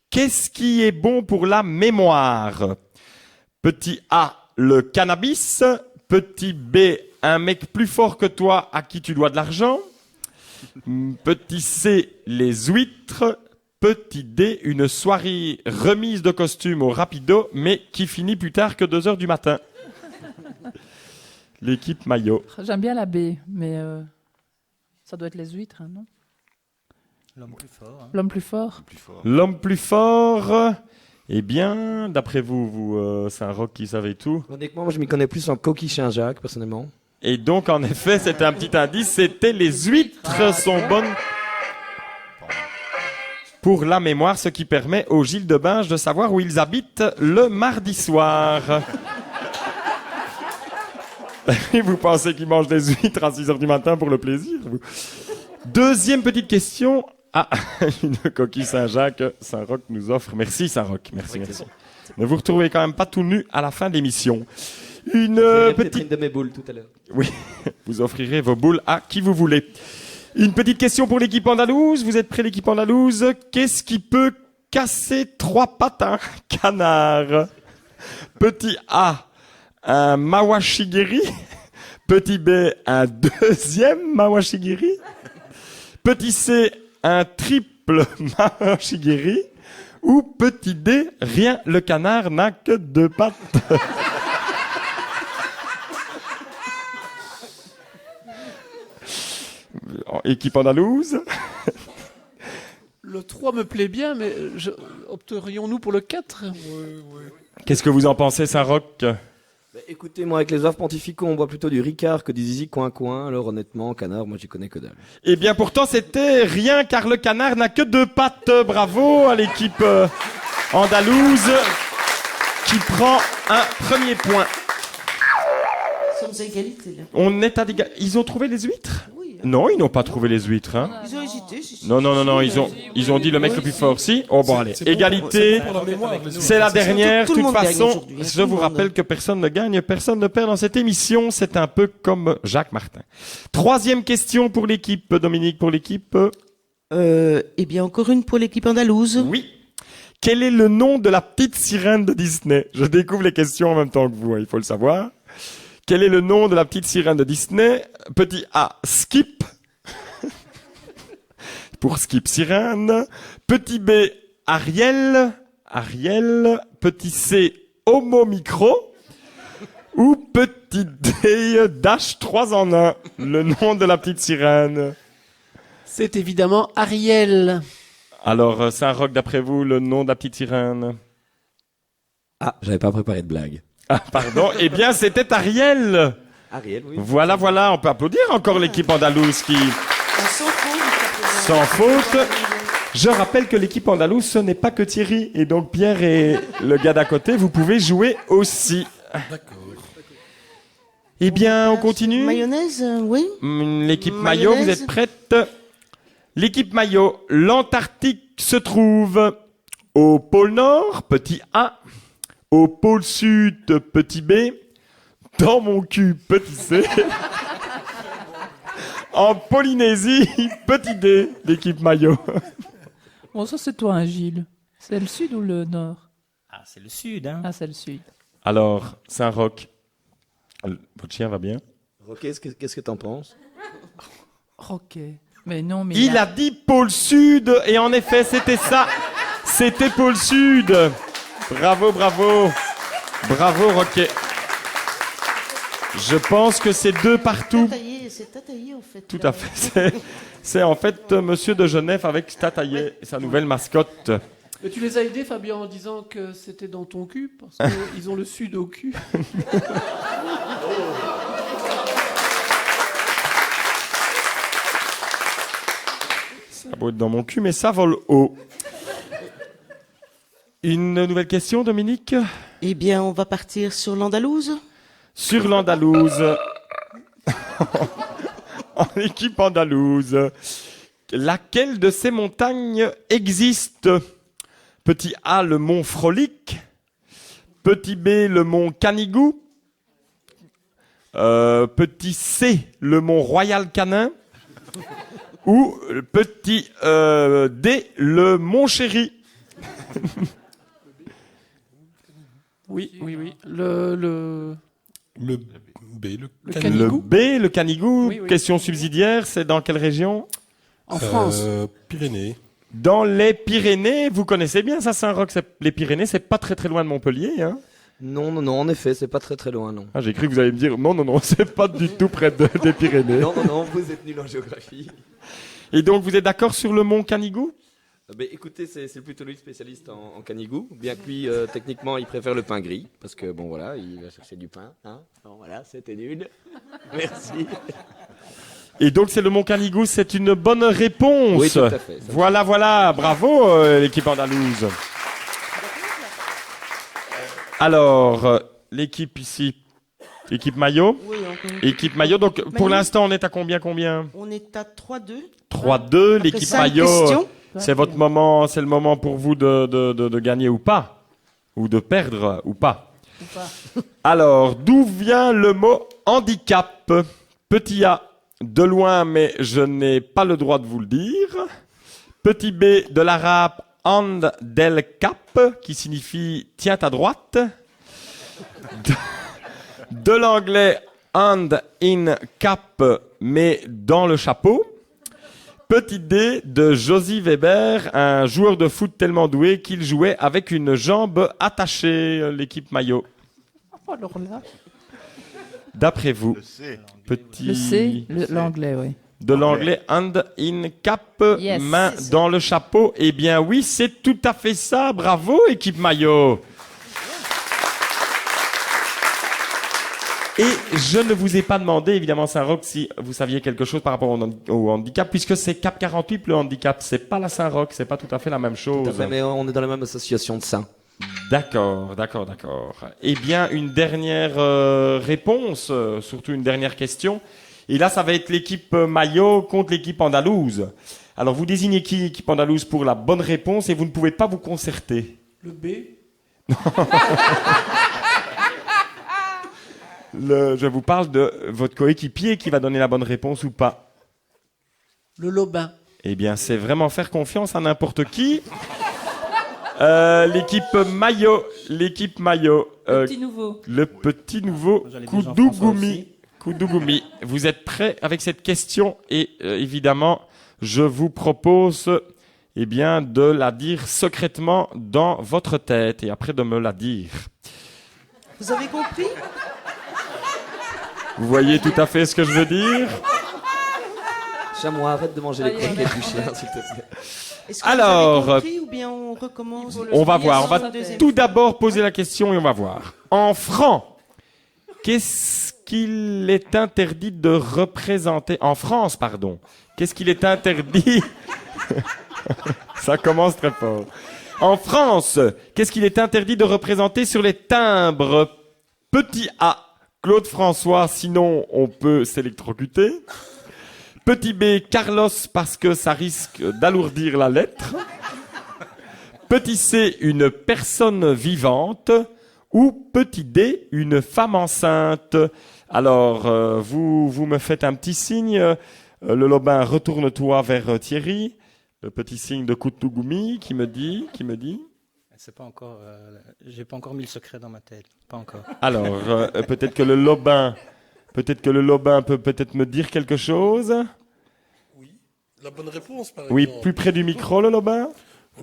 Qu'est-ce qui est bon pour la mémoire? Petit A, le cannabis. Petit B, un mec plus fort que toi à qui tu dois de l'argent. Petit C, les huîtres. Petit D, une soirée remise de costume au Rapido, mais qui finit plus tard que 2 heures du matin. L'équipe maillot. J'aime bien la B, mais ça doit être les huîtres, hein, non? L'homme plus fort. Hein. L'homme plus fort. L'homme plus fort. Eh bien, d'après vous, c'est un rock qui savait tout. Honnêtement, moi je m'y connais plus en coquille Saint-Jacques, personnellement. Et donc, en effet, c'était un petit indice, c'était les huîtres sont bonnes pour la mémoire, ce qui permet aux Gilles de Binge de savoir où ils habitent le mardi soir. Et vous pensez qu'ils mangent des huîtres à 6 heures du matin pour le plaisir, vous? Deuxième petite question. Ah, une coquille Saint-Jacques, Saint-Roch nous offre. Merci Saint-Roch, merci. Ne vous retrouvez quand même pas tout nu à la fin de l'émission. Une petite... une de mes boules tout à l'heure. Oui, vous offrirez vos boules à qui vous voulez. Une petite question pour l'équipe andalouse. Vous êtes prêts, l'équipe andalouse? Qu'est-ce qui peut casser 3 pattes à un canard? Petit A, un mawashigiri. Petit B, un deuxième mawashigiri. Petit C, un triple mawashigiri. Ou petit D, rien, le canard n'a que 2 pattes. Équipe andalouse. Le 3 me plaît bien, mais opterions-nous pour le 4? Qu'est-ce que vous en pensez, Saint-Roch? Écoutez, moi avec les offres pontificaux, on boit plutôt du Ricard que du Zizi coin-coin. Alors honnêtement, canard, moi j'y connais que dalle. Eh bien pourtant c'était rien car le canard n'a que 2 pattes. Bravo à l'équipe andalouse qui prend un premier point. Nous sommes à égalité, là. On est à Ils ont trouvé les huîtres? Oui. Non, ils n'ont pas trouvé les huîtres. Hein. Ils ont hésité. Non, ils ont dit le mec le plus fort. Si? Oh bon allez, égalité. C'est la dernière. De toute façon, je vous rappelle que personne ne gagne, personne ne perd dans cette émission. C'est un peu comme Jacques Martin. Troisième question pour l'équipe, Dominique, pour l'équipe. Eh bien, encore une pour l'équipe andalouse. Oui. Quel est le nom de la petite sirène de Disney? Je découvre les questions en même temps que vous, hein, il faut le savoir. Quel est le nom de la petite sirène de Disney? Petit A, Skip. Pour Skip Sirène. Petit B, Ariel. Petit C, Homo Micro. Ou petit D, Dash 3 en 1. Le nom de la petite sirène. C'est évidemment Ariel. Alors, Saint-Roch, d'après vous, le nom de la petite sirène? Ah, j'avais pas préparé de blague. Ah, pardon. Eh bien, c'était Ariel. Ariel, oui. Voilà. On peut applaudir encore l'équipe andalouse qui... Sans faute. Je rappelle que l'équipe andalouse, ce n'est pas que Thierry. Et donc, Pierre et le gars d'à côté, vous pouvez jouer aussi. D'accord. Eh bien, on continue. Mayonnaise, oui. L'équipe maillot, vous êtes prête? L'équipe maillot, l'Antarctique se trouve au pôle Nord, petit A. Au pôle Sud, petit B. Dans mon cul, petit C. En Polynésie, petit D, l'équipe maillot. Bon, ça c'est toi, hein, Gilles. C'est le sud ou le nord? Ah, c'est le sud, hein. Ah, c'est le sud. Alors, Saint-Roch, votre chien va bien? Roquet, qu'est-ce que t'en penses? Ok. Mais non, mais... Il a dit pôle Sud, et en effet, c'était ça. C'était pôle Sud. Bravo. Bravo, Roquet. Je pense que c'est 2 partout. C'est Tataillé, en fait. Tout à fait. C'est en fait Monsieur de Genève avec Tataillé, sa nouvelle mascotte. Mais tu les as aidés, Fabien, en disant que c'était dans ton cul, parce qu'ils ont le sud au cul. Ça doit être dans mon cul, mais ça vole haut. Une nouvelle question, Dominique? Eh bien, on va partir sur l'andalouse. Sur l'andalouse. En équipe andalouse. Laquelle de ces montagnes existe? Petit A, le mont Frolic. Petit B, le mont Canigou. Petit C, le mont Royal Canin. Ou petit D, le mont Chéri. Oui. Le B, le Canigou. Le B, le Canigou. Oui. Question subsidiaire, c'est dans quelle région? En France. Pyrénées. Dans les Pyrénées, vous connaissez bien ça, Saint-Roch. Les Pyrénées, c'est pas très très loin de Montpellier, hein? Non, en effet, c'est pas très très loin, non. Ah, j'ai cru que vous alliez me dire non, c'est pas du tout près des Pyrénées. Non, vous êtes nul en géographie. Et donc, vous êtes d'accord sur le mont Canigou? Écoutez, c'est plutôt lui le spécialiste en Canigou, bien que lui, techniquement, il préfère le pain gris, parce que bon voilà, il va chercher du pain. Hein. Bon voilà, c'était nul. Merci. Et donc, c'est le mont Canigou, c'est une bonne réponse. Oui, tout à fait. Voilà, bravo l'équipe andalouse. Alors, l'équipe ici, équipe maillot. Oui, encore. Équipe maillot, donc pour l'instant, on est à combien? On est à 3-2. 3-2, l'équipe 5 maillot. questions. C'est votre moment, c'est le moment pour vous de gagner ou pas, ou de perdre ou pas. Alors, d'où vient le mot handicap? Petit A, de loin, mais je n'ai pas le droit de vous le dire. Petit B, de l'arabe hand del cap, qui signifie tiens à droite. De l'anglais hand in cap, mais dans le chapeau. Petit D de Josie Weber, un joueur de foot tellement doué qu'il jouait avec une jambe attachée, l'équipe maillot. Oh, alors là. D'après vous, petit... Le C, l'anglais, oui. De l'anglais hand in cap, Yes. main dans le chapeau. Eh bien oui, c'est tout à fait ça. Bravo, équipe maillot. Et je ne vous ai pas demandé, évidemment, Saint-Roch, si vous saviez quelque chose par rapport au handicap, puisque c'est Cap 48 le handicap. C'est pas la Saint-Roch, c'est pas tout à fait la même chose. Tout à fait, mais on est dans la même association de saints. D'accord. Eh bien, une dernière réponse, surtout une dernière question. Et là, ça va être l'équipe maillot contre l'équipe andalouse. Alors, vous désignez qui, équipe andalouse, pour la bonne réponse, et vous ne pouvez pas vous concerter. Le B. Je vous parle de votre coéquipier qui va donner la bonne réponse ou pas. Le Lobin. Eh bien, c'est vraiment faire confiance à n'importe qui. L'équipe maillot. Petit nouveau. Le petit nouveau J'allais dire Jean-François aussi. Koudougumi. Vous êtes prêts avec cette question et évidemment, je vous propose de la dire secrètement dans votre tête et après de me la dire. Vous avez compris? Vous voyez tout à fait ce que je veux dire? Chamois, arrête de manger les croquettes du chien, s'il te plaît. Est-ce que Alors, vous avez compris ou bien on recommence? On va voir. On va Deuxième. tout d'abord poser la question et on va voir. En francs, qu'est-ce qu'il est interdit de représenter en France, pardon. Qu'est-ce qu'il est interdit? Ça commence très fort. En France, qu'est-ce qu'il est interdit de représenter sur les timbres? Petit A, Claude François, sinon on peut s'électrocuter. Petit B, Carlos, parce que ça risque d'alourdir la lettre. Petit C, une personne vivante. Ou petit D, une femme enceinte. Alors, vous me faites un petit signe. Le Lobin, retourne-toi vers Thierry. Le petit signe de Koudougumi qui me dit. C'est pas encore. J'ai pas encore mis le secret dans ma tête. Pas encore. Alors, peut-être que le Lobin peut peut-être me dire quelque chose. Oui. La bonne réponse, par Oui, exemple. plus près du micro, le Lobin.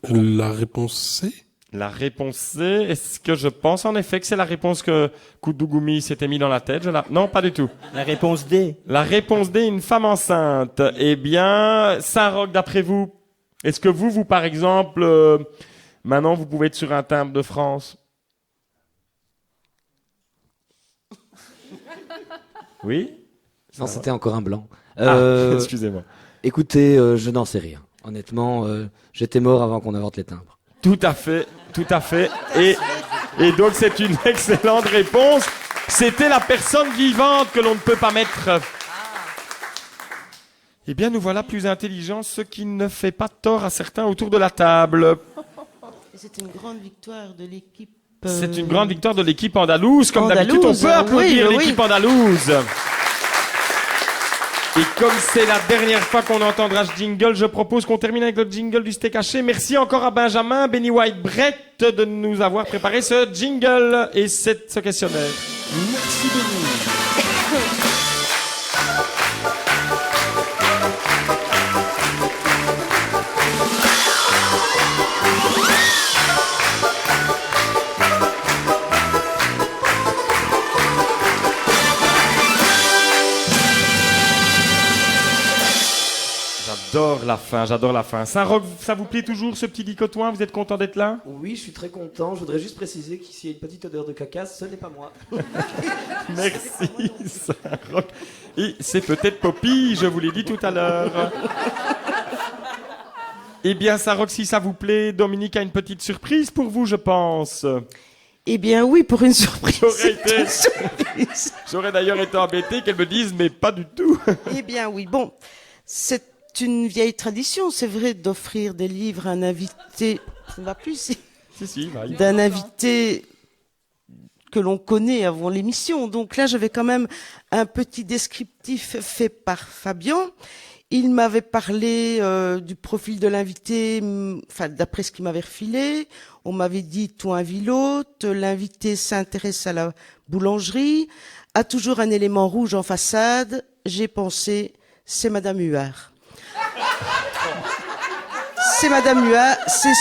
La réponse C. La réponse C, est-ce que je pense en effet que c'est la réponse que Koudougumi s'était mis dans la tête? Non, pas du tout. La réponse D. La réponse D, une femme enceinte. Eh bien, Saint-Roch, d'après vous, est-ce que vous par exemple, maintenant vous pouvez être sur un timbre de France? Oui? Non, c'était encore un blanc. Excusez-moi. Écoutez, je n'en sais rien. Honnêtement, j'étais mort avant qu'on invente les timbres. Tout à fait. Et donc c'est une excellente réponse. C'était la personne vivante que l'on ne peut pas mettre. Eh bien, nous voilà plus intelligents, ce qui ne fait pas tort à certains autour de la table. C'est une grande victoire de l'équipe. C'est une grande victoire de l'équipe andalouse. Comme Andalouse, d'habitude, on peut applaudir oui. l'équipe andalouse. Et comme c'est la dernière fois qu'on entendra ce jingle, je propose qu'on termine avec le jingle du steak haché. Merci encore à Benjamin, Benny White, Brett de nous avoir préparé ce jingle et ce questionnaire. Merci Denis. j'adore la fin, j'adore la fin. Saint-Roch, ça vous plaît toujours ce petit dicotoin? Vous êtes content d'être là? Oui, je suis très content. Je voudrais juste préciser qu'ici il y a une petite odeur de caca, ce n'est pas moi. Merci Saint-Roch. Et c'est peut-être Poppy, je vous l'ai dit tout à l'heure. Eh bien Saint-Roch, si ça vous plaît, Dominique a une petite surprise pour vous, je pense. Eh bien oui, pour une surprise. J'aurais d'ailleurs été embêté qu'elle me dise, mais pas du tout. Eh bien oui, bon, c'est une vieille tradition, c'est vrai, d'offrir des livres à un invité. Ça ne va plus, si, va. D'un invité que l'on connaît avant l'émission. Donc là, j'avais quand même un petit descriptif fait par Fabien. Il m'avait parlé du profil de l'invité, enfin d'après ce qu'il m'avait refilé. On m'avait dit tout un vilote, l'invité s'intéresse à la boulangerie, a toujours un élément rouge en façade. J'ai pensé, c'est Madame Huard. C'est Madame Huard, c'est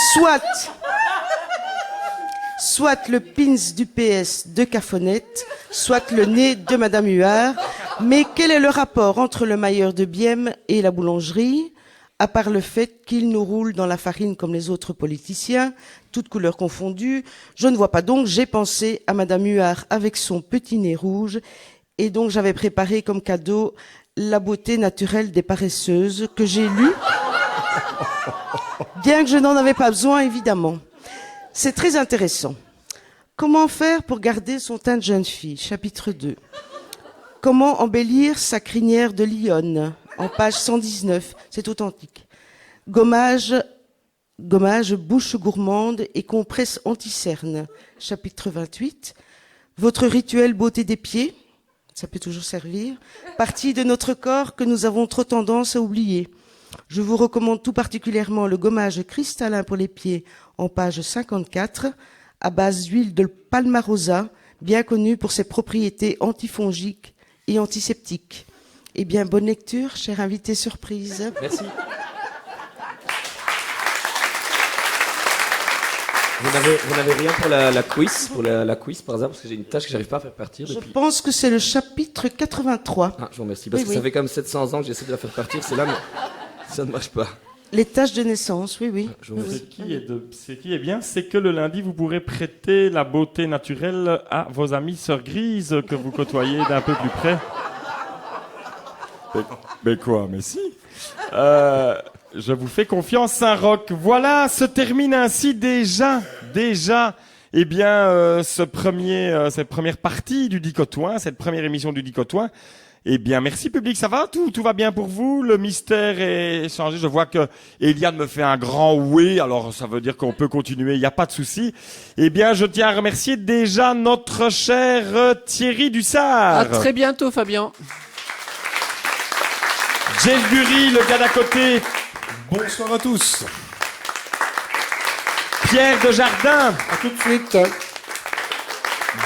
soit le pins du PS de Caffonette, soit le nez de Madame Huard. Mais quel est le rapport entre le mailleur de Bième et la boulangerie, à part le fait qu'il nous roule dans la farine comme les autres politiciens, toutes couleurs confondues? Je ne vois pas, donc j'ai pensé à Madame Huard avec son petit nez rouge, et donc j'avais préparé comme cadeau La beauté naturelle des paresseuses, que j'ai lu, bien que je n'en avais pas besoin, évidemment. C'est très intéressant. Comment faire pour garder son teint de jeune fille? Chapitre 2. Comment embellir sa crinière de lionne? En page 119, c'est authentique. Gommage, bouche gourmande et compresse anti-cerne. Chapitre 28. Votre rituel beauté des pieds, ça peut toujours servir. Partie de notre corps que nous avons trop tendance à oublier. Je vous recommande tout particulièrement le gommage cristallin pour les pieds en page 54, à base d'huile de palmarosa, bien connu pour ses propriétés antifongiques et antiseptiques. Eh bien, bonne lecture, cher invité surprise. Merci. Vous n'avez rien pour la quiz, la quiz par hasard, parce que j'ai une tâche que j'arrive pas à faire partir depuis. Je pense que c'est le chapitre 83. Ah, je vous remercie, parce que ça fait quand même 700 ans que j'essaie de la faire partir, c'est là, mais ça ne marche pas. Les tâches de naissance, oui. Ce qui est bien, c'est que le lundi, vous pourrez prêter la beauté naturelle à vos amies sœurs grises que vous côtoyez d'un peu plus près. Mais quoi, mais si. Je vous fais confiance, Saint-Roch. Voilà, se termine ainsi déjà, eh bien, cette première partie du Dicotoin, cette première émission du Dicotoin. Eh bien, merci public, ça va? Tout va bien pour vous? Le mystère est changé. Je vois que Eliane me fait un grand oui, alors ça veut dire qu'on peut continuer, il n'y a pas de souci. Eh bien, je tiens à remercier déjà notre cher Thierry Dussard. À très bientôt, Fabien. Jeff Bury, le gars d'à côté. Bonsoir à tous. Pierre Desjardins. À tout de suite.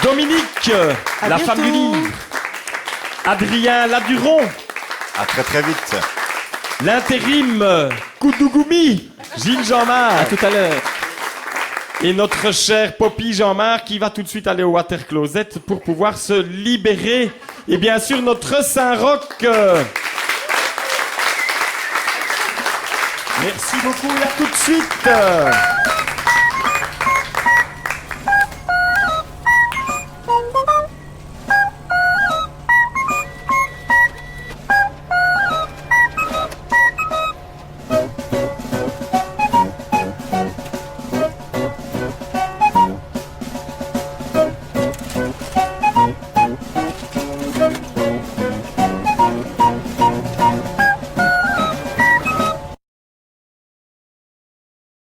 Dominique, à la bientôt. femme du livre. Adrien Laduron. À très très vite. L'intérim Koudougoumi. Gilles Jean-Marc. À tout à l'heure. Et notre cher Poppy Jean-Marc qui va tout de suite aller au water closet pour pouvoir se libérer. Et bien sûr notre Saint-Roch. Merci beaucoup et à tout de suite.